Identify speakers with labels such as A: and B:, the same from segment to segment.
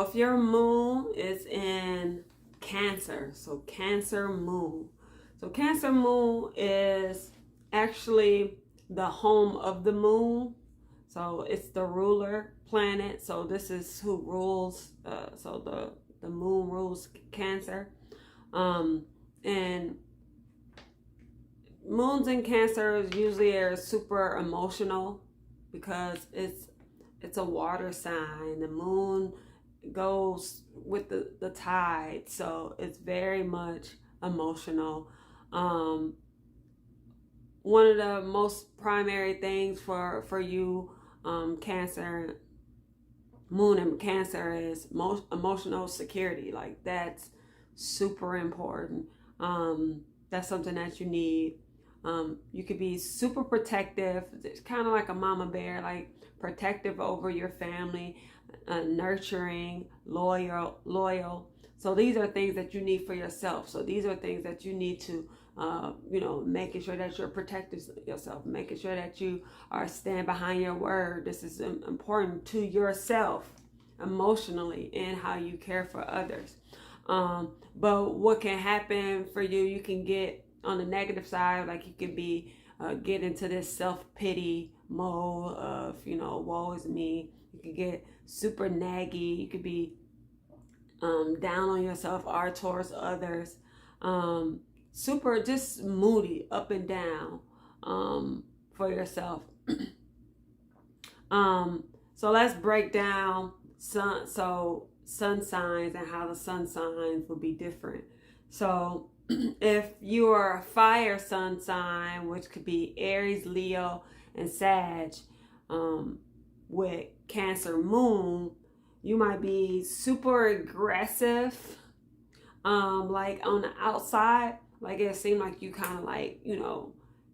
A: if your moon is in Cancer, so Cancer moon. So Cancer moon is actually the home of the moon. So it's the ruler planet. So this is who rules. So the moon rules Cancer. And moons in Cancer usually are super emotional because it's a water sign. The moon goes with the tide, so it's very much emotional. One of the most primary things for you, Cancer, moon and Cancer, is most emotional security. Like that's super important. That's something that you need. You could be super protective. It's kind of like a mama bear, like protective over your family, nurturing, loyal. So these are things that you need for yourself. So these are things that you need to, making sure that you're protecting yourself, making sure that you are stand behind your word. This is important to yourself emotionally and how you care for others. But what can happen for you, you can get on the negative side, like you can be get into this self-pity mode of, woe is me. You can get super naggy. You could be down on yourself or towards others. Super just moody, up and down for yourself. So let's break down sun signs and how the sun signs will be different. So if you are a fire sun sign, which could be Aries, Leo, and Sag, with Cancer moon, you might be super aggressive, like on the outside, like it seemed like you kind of like,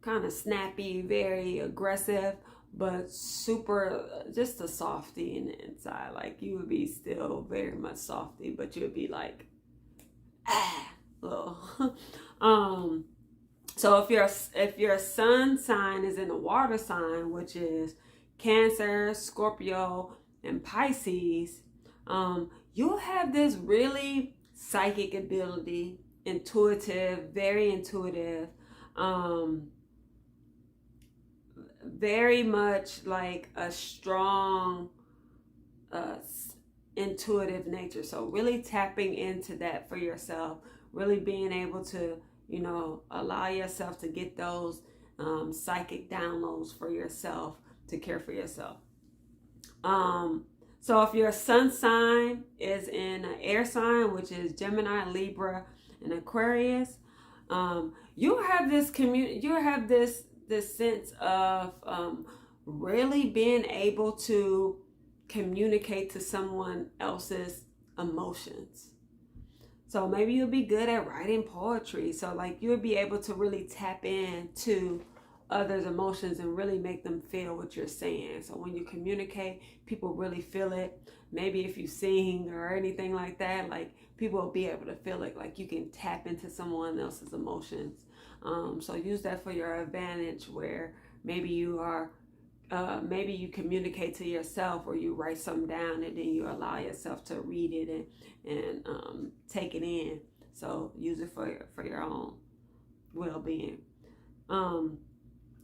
A: kind of snappy, very aggressive, but super just a softy in the inside. Like you would be still very much softy, but you would be like, little. So if your sun sign is in a water sign, which is Cancer, Scorpio, and Pisces, you'll have this really psychic ability, intuitive, very intuitive, very much like a strong intuitive nature. So really tapping into that for yourself, really being able to, allow yourself to get those psychic downloads for yourself, to care for yourself. So if your sun sign is in an air sign, which is Gemini, Libra, and Aquarius, you'll have this sense of really being able to communicate to someone else's emotions. So maybe you'll be good at writing poetry. So like you'll be able to really tap into others' emotions and really make them feel what you're saying. So when you communicate, people really feel it. Maybe if you sing or anything like that, like people will be able to feel it. Like you can tap into someone else's emotions. So use that for your advantage, where maybe you are, maybe you communicate to yourself, or you write something down and then you allow yourself to read it and take it in. So use it for your own well-being.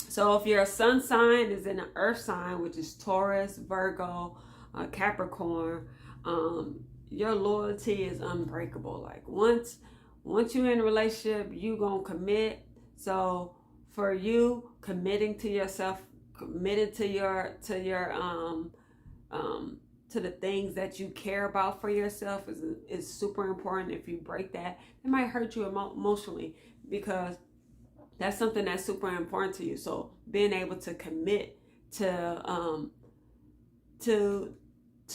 A: So if your sun sign is in an earth sign, which is Taurus, Virgo, Capricorn, your loyalty is unbreakable. Like once you're in a relationship, you gonna commit. So for you, committing to yourself, committed to the things that you care about for yourself is super important. If you break that, it might hurt you emotionally, because that's something that's super important to you. So being able to commit to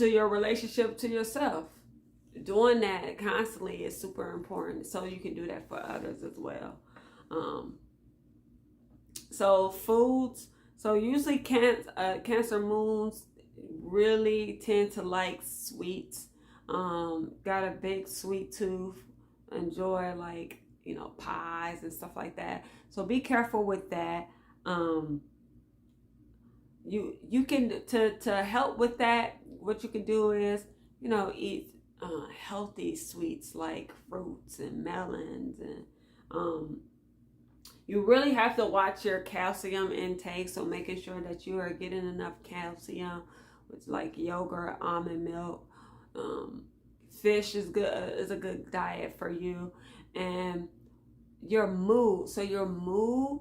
A: your relationship, to yourself, doing that constantly is super important. So you can do that for others as well. So foods. So usually Cancer moons really tend to like sweets. Got a big sweet tooth. Enjoy like pies and stuff like that. So be careful with that. You can to help with that. What you can do is eat healthy sweets like fruits and melons, and you really have to watch your calcium intake. So making sure that you are getting enough calcium with like yogurt, almond milk. Fish is a good diet for you. And your mood. So your mood,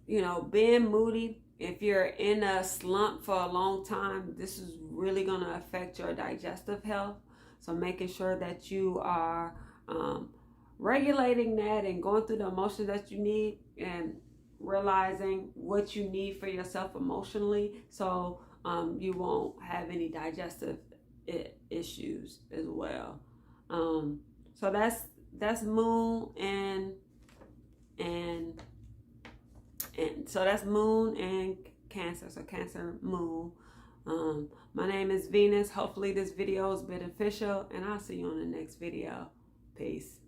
A: being moody, if you're in a slump for a long time, this is really going to affect your digestive health. So making sure that you are regulating that and going through the emotions that you need, and realizing what you need for yourself emotionally, so you won't have any digestive issues as well. So that's moon and so that's moon and Cancer. So Cancer, moon. My name is Venus. Hopefully this video is beneficial, and I'll see you on the next video. Peace.